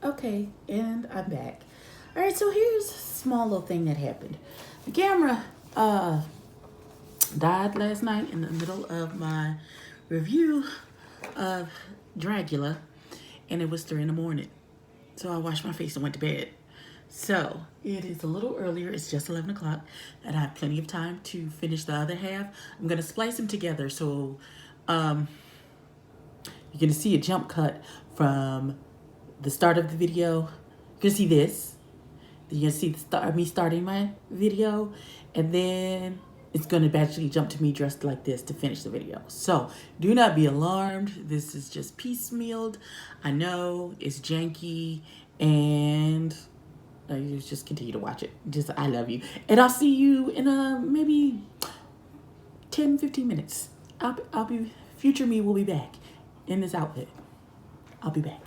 Okay, and I'm back. All right, so here's a small little thing that happened. The camera died last night in the middle of my review of Dragula, and it was 3 in the morning. So I washed my face and went to bed. So it is a little earlier. It's just 11 o'clock, and I have plenty of time to finish the other half. I'm going to splice them together so you're going to see a jump cut from the start of the video. You're going to see this. Then you're going to see the start of me starting my video. And then it's going to actually jump to me dressed like this to finish the video. So do not be alarmed. This is just piecemealed. I know it's janky, and you just continue to watch it. Just, I love you. And I'll see you in maybe 10, 15 minutes. I'll be, future me will be back in this outfit. I'll be back.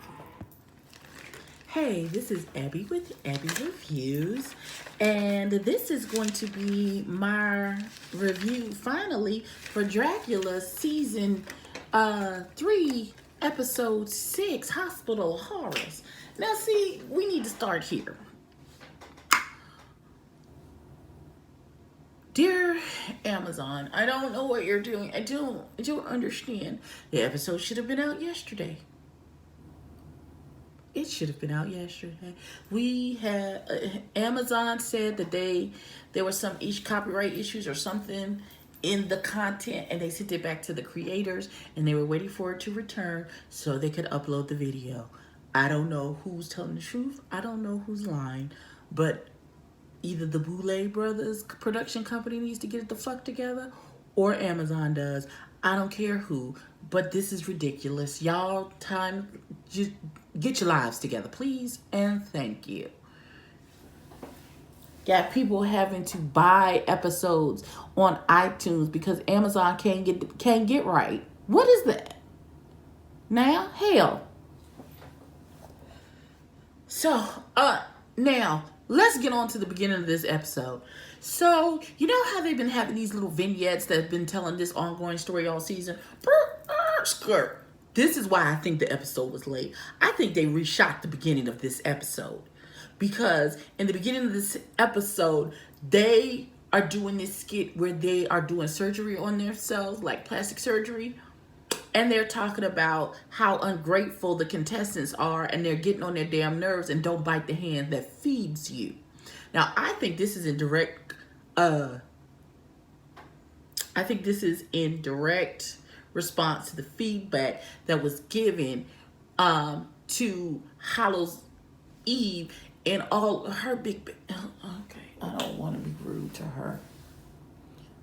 Hey, this is Ebbie with Ebbie Reviews, and this is going to be my review finally for Dragula season 3, episode 6, Hospital Horrors. Now see, we need to start here. Dear Amazon, I don't know what you're doing. I don't understand. The episode should have been out yesterday. It should have been out yesterday. We had Amazon said that there were some copyright issues or something in the content, and they sent it back to the creators, and they were waiting for it to return so they could upload the video. I don't know who's telling the truth. I don't know who's lying, but either the Boulay Brothers production company needs to get the fuck together, or Amazon does. I don't care who, but this is ridiculous. Y'all, time, just get your lives together, please, and thank you. Got people having to buy episodes on iTunes because Amazon can't get right. What is that? Now, hell. So, now let's get on to the beginning of this episode. So, you know how they've been having these little vignettes that have been telling this ongoing story all season? Skirt. This is why I think the episode was late. I think they reshot the beginning of this episode. Because in the beginning of this episode, they are doing this skit where they are doing surgery on themselves, like plastic surgery. And they're talking about how ungrateful the contestants are, and they're getting on their damn nerves and don't bite the hand that feeds you. Now, I think this is in direct response to the feedback that was given to Hallows Eve and all her big. Okay, I don't want to be rude to her.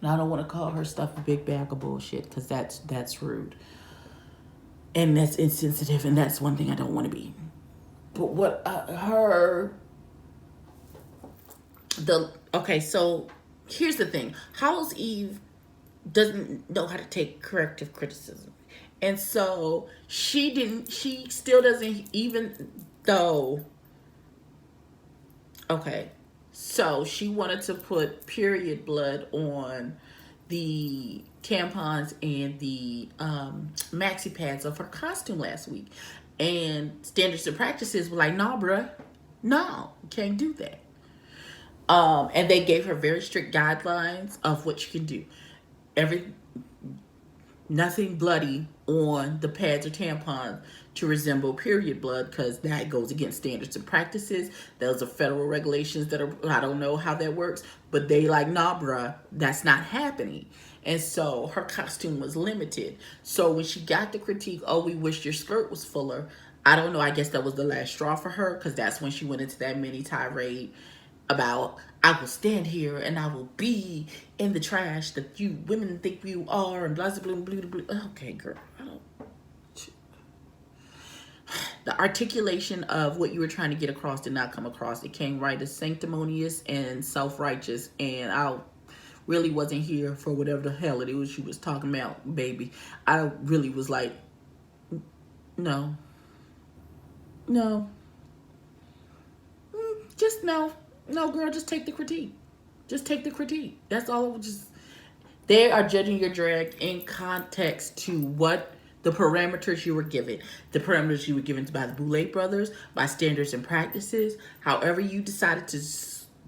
And I don't want to call her stuff a big bag of bullshit, because that's rude. And that's insensitive, and that's one thing I don't want to be. But so here's the thing. Hallows Eve doesn't know how to take corrective criticism. And so she still doesn't, even though, okay, so she wanted to put period blood on the tampons and the maxi pads of her costume last week. And standards and practices were like, nah, bruh, no, you can't do that. And they gave her very strict guidelines of what you can do. Nothing bloody on the pads or tampons to resemble period blood, because that goes against standards and practices. Those are federal regulations that are, I don't know how that works, but they like, nah, bruh, that's not happening. And so her costume was limited. So when she got the critique, oh, we wish your skirt was fuller, I don't know, I guess that was the last straw for her, because that's when she went into that mini tirade about, I will stand here and I will be in the trash that you women think you are, and blah, blah, blah, blah, blah. Okay, girl, I don't. The articulation of what you were trying to get across did not come across. It came right as sanctimonious and self-righteous, and I really wasn't here for whatever the hell it was she was talking about, baby. I really was like, no. Just no. No, girl, just take the critique. Just take the critique. That's all. They are judging your drag in context to what the parameters you were given. The parameters you were given by the Boulay brothers, by standards and practices. However you decided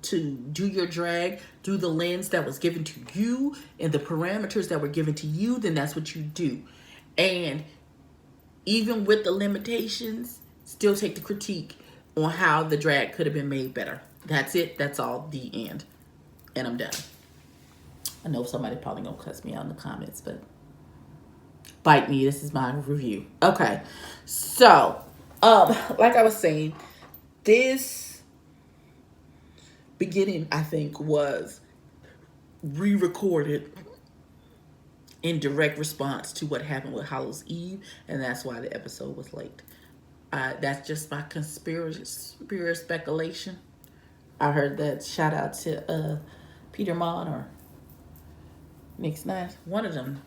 to do your drag through the lens that was given to you and the parameters that were given to you, then that's what you do. And even with the limitations, still take the critique on how the drag could have been made better. That's it. That's all. The end. And I'm done. I know somebody probably gonna cuss me out in the comments, but bite me. This is my review. Okay. So, like I was saying, this beginning, I think, was re-recorded in direct response to what happened with Hallows Eve, and that's why the episode was late. That's just my conspiracy speculation. I heard that. Shout out to Peter Mon or Nick Snipes, one of them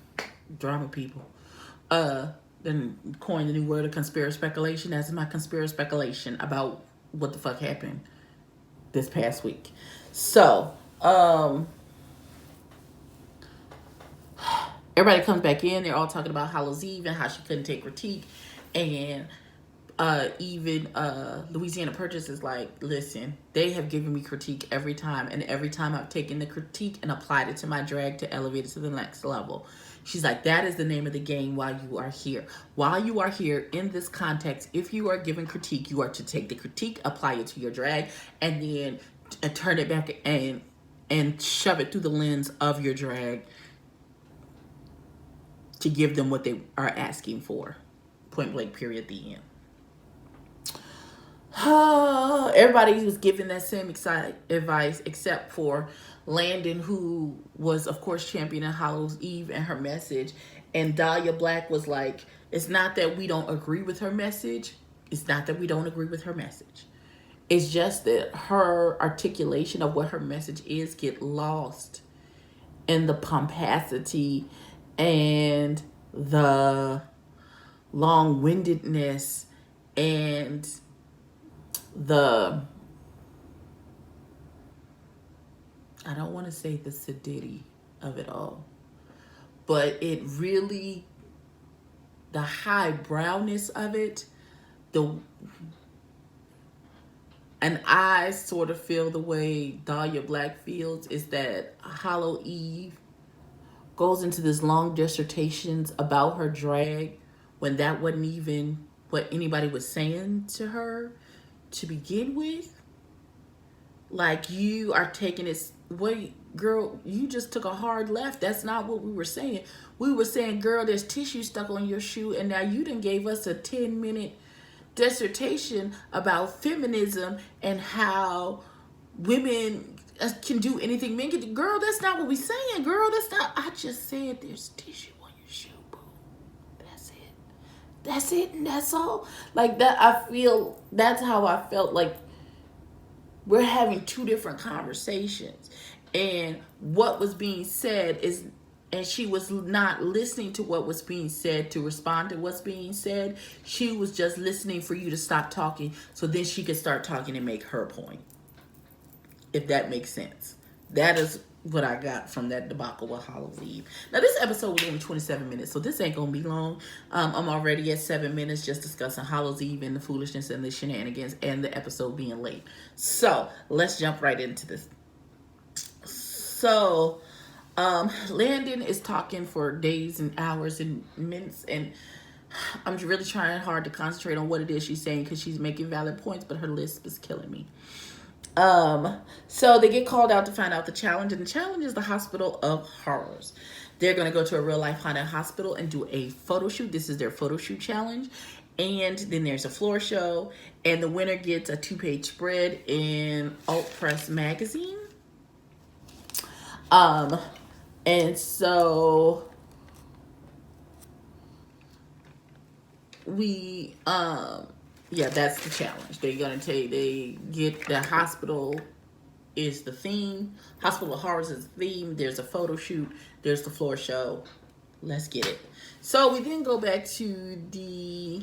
drama people. Then coined the new word of conspiracy speculation. That's my conspiracy speculation about what the fuck happened this past week. So, everybody comes back in. They're all talking about Hallows Eve and how she couldn't take critique. And even Louisiana Purchase is like, listen, they have given me critique every time. And every time I've taken the critique and applied it to my drag to elevate it to the next level. She's like, that is the name of the game while you are here. While you are here in this context, if you are given critique, you are to take the critique, apply it to your drag, and then turn it back and shove it through the lens of your drag to give them what they are asking for. Point blank, period, the end. Everybody was giving that same advice except for Landon, who was, of course, championing Hallows Eve and her message. And Dahlia Black was like, it's not that we don't agree with her message. It's not that we don't agree with her message. It's just that her articulation of what her message is get lost in the pomposity and the long-windedness and the, I don't want to say the sedity of it all, but it really, the highbrowness of it, and I sort of feel the way Dahlia Black feels, is that Hallow Eve goes into this long dissertations about her drag when that wasn't even what anybody was saying to her to begin with. Like, you are taking it, wait, girl, you just took a hard left. That's not what we were saying. We were saying, girl, there's tissue stuck on your shoe, and now you done gave us a 10-minute dissertation about feminism and how women can do anything men can do. Girl, that's not what we saying, girl. That's not, I just said there's tissue on your shoe, boo. That's it. That's it, and that's all. Like that, I feel, that's how I felt. Like, we're having two different conversations, and what was being said is, and she was not listening to what was being said to respond to what's being said. She was just listening for you to stop talking so then she could start talking and make her point. If that makes sense. That is what I got from that debacle with Hallows Eve. Now, this episode was only 27 minutes, so this ain't going to be long. I'm already at 7 minutes just discussing Hallows Eve and the foolishness and the shenanigans and the episode being late. So, let's jump right into this. So, Landon is talking for days and hours and minutes, and I'm really trying hard to concentrate on what it is she's saying because she's making valid points, but her lisp is killing me. So they get called out to find out the challenge, and the challenge is the Hospital of Horrors. They're going to go to a real life haunted hospital and do a photo shoot. This is their photo shoot challenge. And then there's a floor show, and the winner gets a 2-page spread in Alt Press magazine. And so we, yeah, that's the challenge. They're going to they get the hospital is the theme. Hospital of Horrors is the theme. There's a photo shoot. There's the floor show. Let's get it. So we then go back to the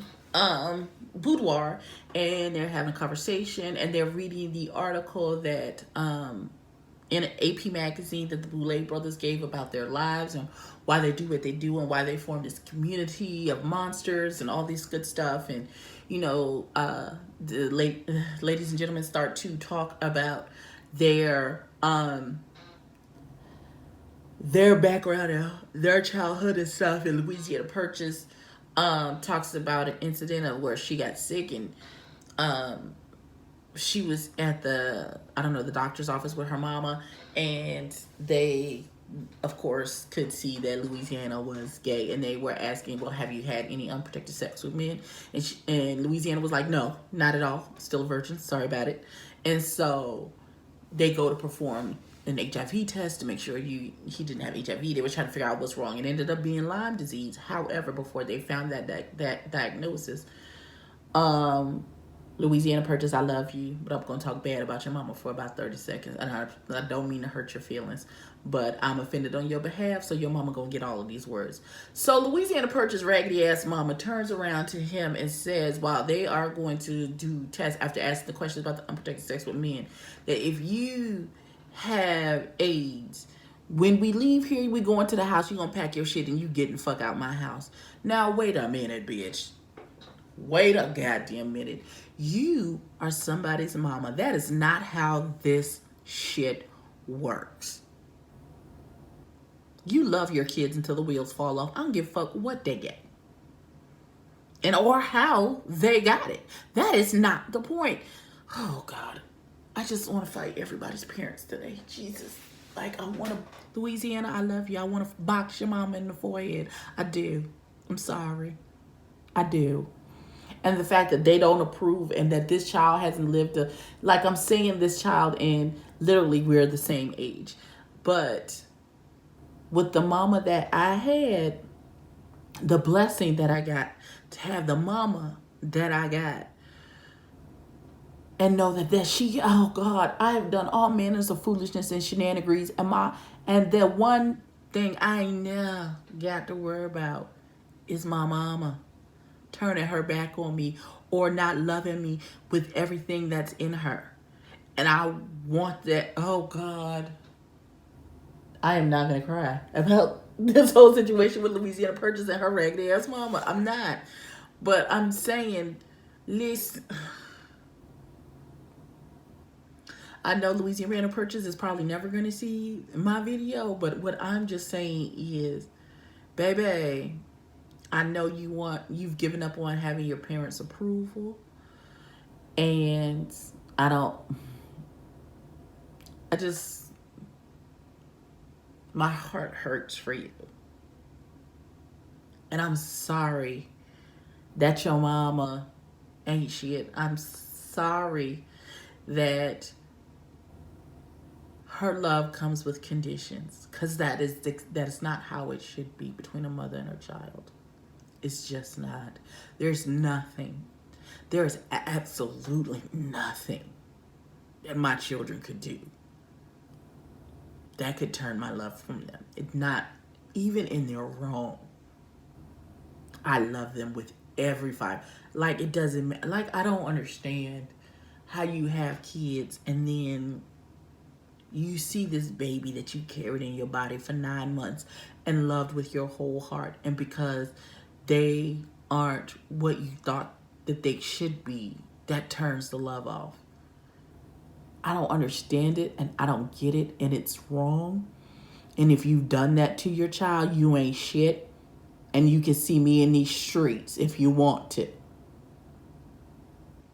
boudoir, and they're having a conversation, and they're reading the article that in an AP magazine that the Boulay brothers gave about their lives and why they do what they do and why they formed this community of monsters and all this good stuff. And, you know, the ladies and gentlemen start to talk about their background and their childhood and stuff. And Louisiana Purchase talks about an incident of where she got sick and she was at the doctor's office with her mama, and they of course could see that Louisiana was gay, and they were asking, well, have you had any unprotected sex with men? And Louisiana was like, no, not at all, still a virgin, sorry about it. And so they go to perform an HIV test to make sure he didn't have HIV. They were trying to figure out what's wrong. It ended up being Lyme disease. However, before they found that diagnosis, Louisiana Purchase, I love you, but I'm going to talk bad about your mama for about 30 seconds. And I don't mean to hurt your feelings, but I'm offended on your behalf, so your mama going to get all of these words. So Louisiana Purchase raggedy ass mama turns around to him and says, while they are going to do tests after asking the questions about the unprotected sex with men, that if you have AIDS, when we leave here, we go into the house, you going to pack your shit and you getting the fuck out my house. Now, wait a minute, bitch. Wait a goddamn minute. You are somebody's mama. That is not how this shit works. You love your kids until the wheels fall off. I don't give a fuck what they get. And or how they got it. That is not the point. Oh God. I just want to fight everybody's parents today. Jesus. Like, I want to, Louisiana, I love you. I want to box your mama in the forehead. I do. I'm sorry. I do. And the fact that they don't approve and that this child hasn't lived like I'm saying this child, and literally we're the same age. But with the mama that I had, the blessing that I got to have the mama that I got, and know that she, oh God, I have done all manners of foolishness and shenanigans, and the one thing I never got to worry about is my mama turning her back on me or not loving me with everything that's in her. And I want that. Oh God, I am not gonna cry about this whole situation with Louisiana Purchase and her raggedy ass mama. I'm not. But I'm saying, listen, I know Louisiana Purchase is probably never gonna see my video, but what I'm just saying is, baby, I know you've given up on having your parents' approval, and my heart hurts for you. And I'm sorry that your mama ain't shit. I'm sorry that her love comes with conditions, because that is not how it should be between a mother and her child. It's just not. There is absolutely nothing that my children could do that could turn my love from them. It's not, even in their wrong, I love them with every fiber. Like, it doesn't matter. Like, I don't understand how you have kids and then you see this baby that you carried in your body for 9 months and loved with your whole heart, and because they aren't what you thought that they should be, that turns the love off. I don't understand it, and I don't get it, and it's wrong. And if you've done that to your child, you ain't shit. And you can see me in these streets if you want to.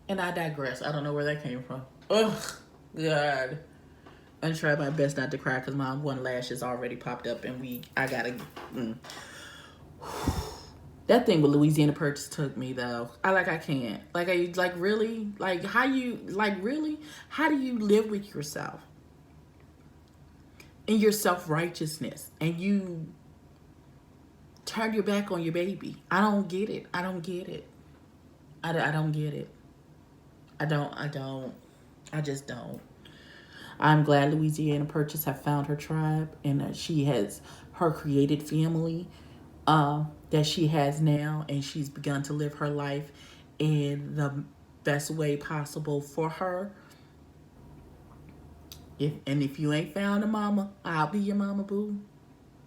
And I digress. I don't know where that came from. Ugh, God. I try my best not to cry because my one lash has already popped up, and I gotta. That thing with Louisiana Purchase took me though. I can't. Really? How do you live with yourself and your self-righteousness and you turn your back on your baby? I don't get it. I don't get it. I don't get it. I just don't. I'm glad Louisiana Purchase have found her tribe, and she has her created family that she has now, and she's begun to live her life in the best way possible for her. If you ain't found a mama, I'll be your mama, boo.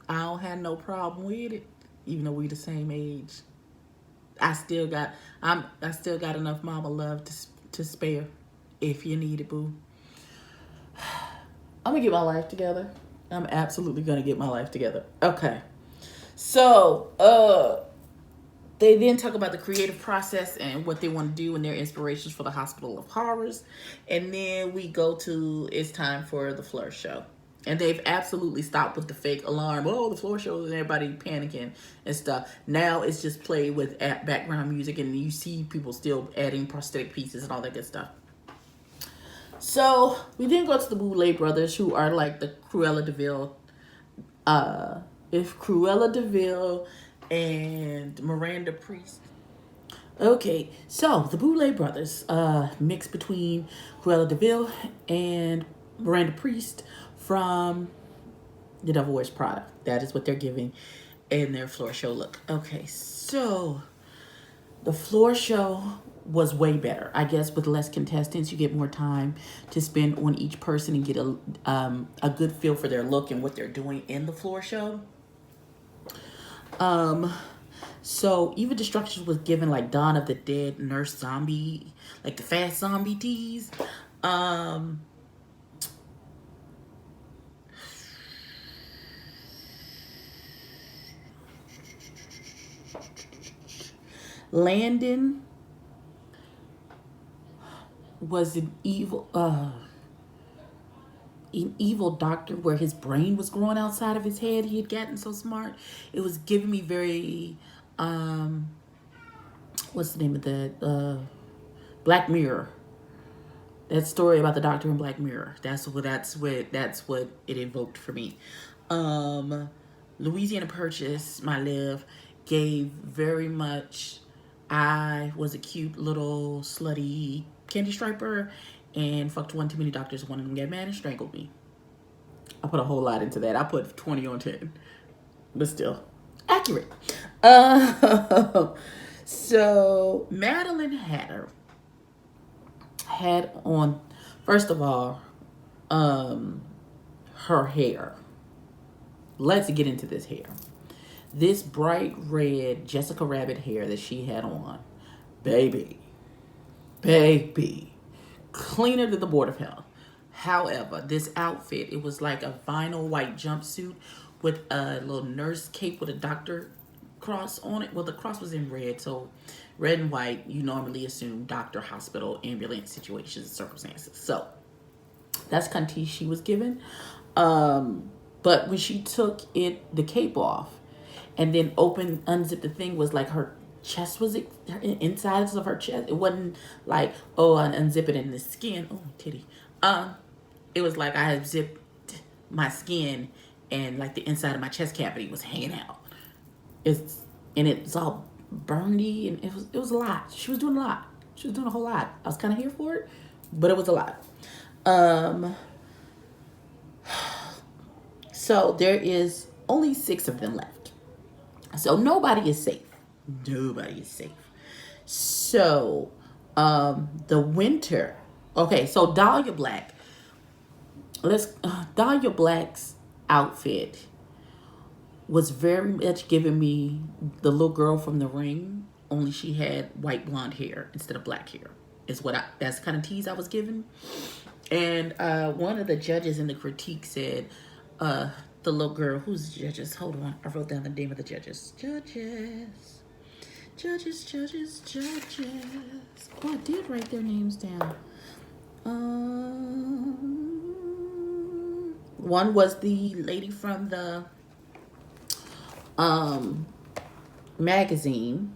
I don't have no problem with it, even though we the same age. I still got I still got enough mama love to spare if you need it, boo. I'm gonna get my life together. I'm absolutely gonna get my life together. Okay. So, they then talk about the creative process and what they want to do and their inspirations for the Hospital of Horrors. And then we go to it's time for the floor show. And they've absolutely stopped with the fake alarm. Oh, the floor show and everybody panicking and stuff. Now it's just played with background music and you see people still adding prosthetic pieces and all that good stuff. So we then go to the Boulet brothers, who are like the Cruella de Vil. If Cruella de Vil and Miranda Priest. Okay, so the Boulet brothers, mix between Cruella de Vil and Miranda Priest from The Devil Wears Prada. That is what they're giving in their floor show look. Okay, so the floor show was way better. I guess with less contestants, you get more time to spend on each person and get a good feel for their look and what they're doing in the floor show. So Eva Destruction was given like Dawn of the Dead, Nurse Zombie, like the fast zombie tease. Landon was an evil doctor where his brain was growing outside of his head. He had gotten so smart. It was giving me very what's the name of that? Black Mirror. That story about the doctor in Black Mirror. That's what it evoked for me. Louisiana Purchase, my love, gave very much. I was a cute little slutty candy striper and fucked one too many doctors. One of them got mad and strangled me. I put a whole lot into that. I put 20 on 10. But still, accurate. So, Madeline Hatter had on, first of all, her hair. Let's get into this hair. This bright red Jessica Rabbit hair that she had on. Baby. Cleaner than the board of hell. However, this outfit, it was like a vinyl white jumpsuit with a little nurse cape with a doctor cross on it. Well, the cross was in red, so red and white, you normally assume doctor, hospital, ambulance situations and circumstances. So that's kind of tea she was given. But when she took the cape off and then unzipped the thing, was like her chest was her insides of her chest. It wasn't like, oh, I unzip it in the skin. Oh, titty. It was like I had zipped my skin and like the inside of my chest cavity was hanging out. It's all burny and it was a lot. She was doing a lot. She was doing a whole lot. I was kind of here for it, but it was a lot. So there is only 6 of them left. So nobody is safe. So, the winter. Okay, so Dahlia Black. Dahlia Black's outfit was very much giving me the little girl from The Ring, only she had white blonde hair instead of black hair. That's the kind of tease I was given. And one of the judges in the critique said, the little girl, who's the judges? Hold on, I wrote down the name of the judges. Judges. Oh, I did write their names down. One was the lady from the magazine,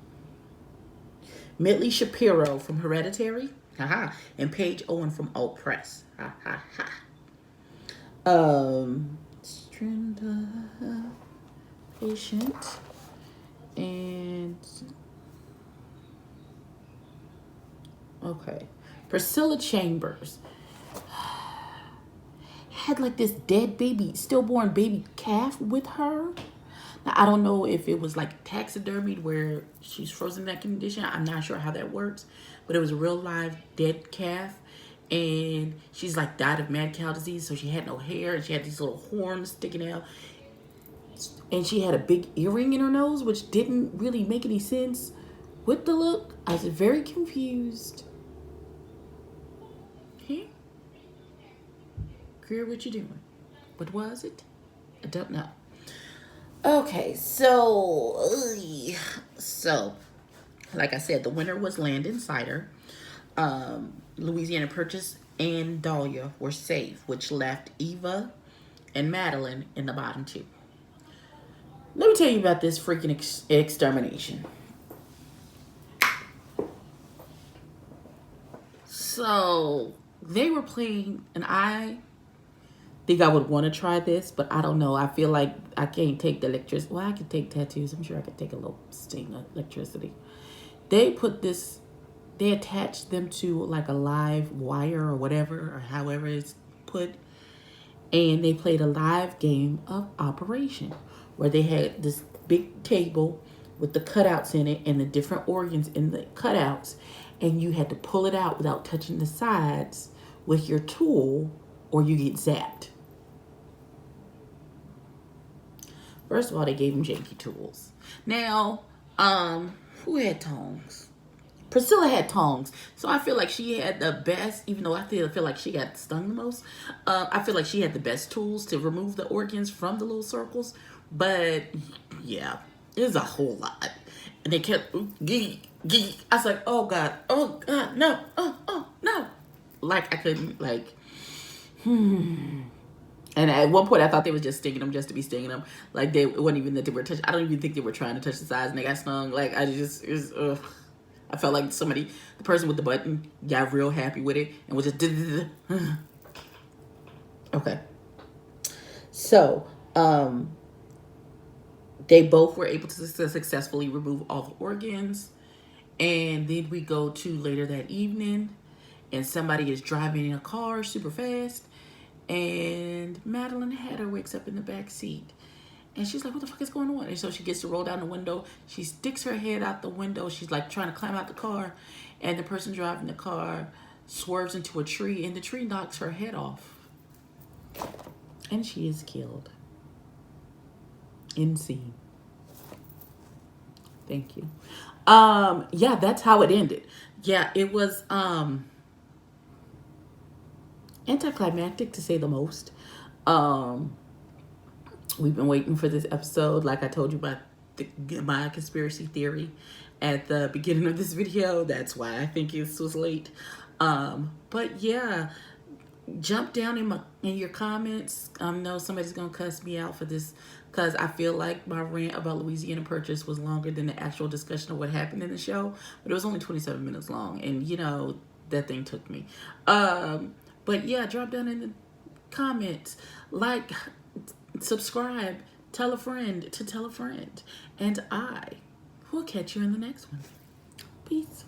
Midley Shapiro from Hereditary, and Paige Owen from Alt Press, Strinda, patient, and okay, Priscilla Chambers had like this dead baby, stillborn baby calf with her. Now, I don't know if it was like taxidermied where she's frozen in that condition. I'm not sure how that works, but it was a real live dead calf. and she's like died of mad cow disease, so she had no hair and she had these little horns sticking out, and she had a big earring in her nose, which didn't really make any sense with the look. I was very confused. Hey, Greer, what you doing? What was it? I don't know. Okay, so like I said, the winner was Landon Cider. Louisiana Purchase and Dahlia were safe, which left Eva and Madeline in the bottom two. Let me tell you about this freaking extermination. So they were playing, and I think I would want to try this, but I don't know. I feel like I can't take the electricity. Well, I could take tattoos. I'm sure I could take a little sting of electricity. They attached them to like a live wire or whatever, or however it's put, and they played a live game of Operation, where they had this big table with the cutouts in it and the different organs in the cutouts, and you had to pull it out without touching the sides with your tool, or you get zapped. First of all, they gave him janky tools. Now, who had tongs? Priscilla had tongs. So I feel like she had the best, even though I feel like she got stung the most. I feel like she had the best tools to remove the organs from the little circles. But yeah, it was a whole lot. And they kept, geek. I was like, oh God, no, no. Like I couldn't, And at one point, I thought they were just stinging them just to be stinging them. Like, it wasn't even that they were touching. I don't even think they were trying to touch the sides, and they got stung. Like, I felt like the person with the button, got real happy with it and was just. Okay. So, they both were able to successfully remove all the organs. And then we go to later that evening, and somebody is driving in a car super fast. And Madeline Hatter wakes up in the back seat. And she's like, what the fuck is going on? And so she gets to roll down the window. She sticks her head out the window. She's like trying to climb out the car. And the person driving the car swerves into a tree. And the tree knocks her head off. And she is killed. In scene. Thank you. Yeah, that's how it ended. Yeah, it was anticlimactic to say the most. We've been waiting for this episode. Like I told you about my conspiracy theory at the beginning of this video. That's why I think this was late. But yeah, jump down in your comments. I know somebody's gonna cuss me out for this, because I feel like my rant about Louisiana Purchase was longer than the actual discussion of what happened in the show. But it was only 27 minutes long, and you know that thing took me. But yeah, drop down in the comments, like, subscribe, tell a friend to tell a friend, and I will catch you in the next one. Peace.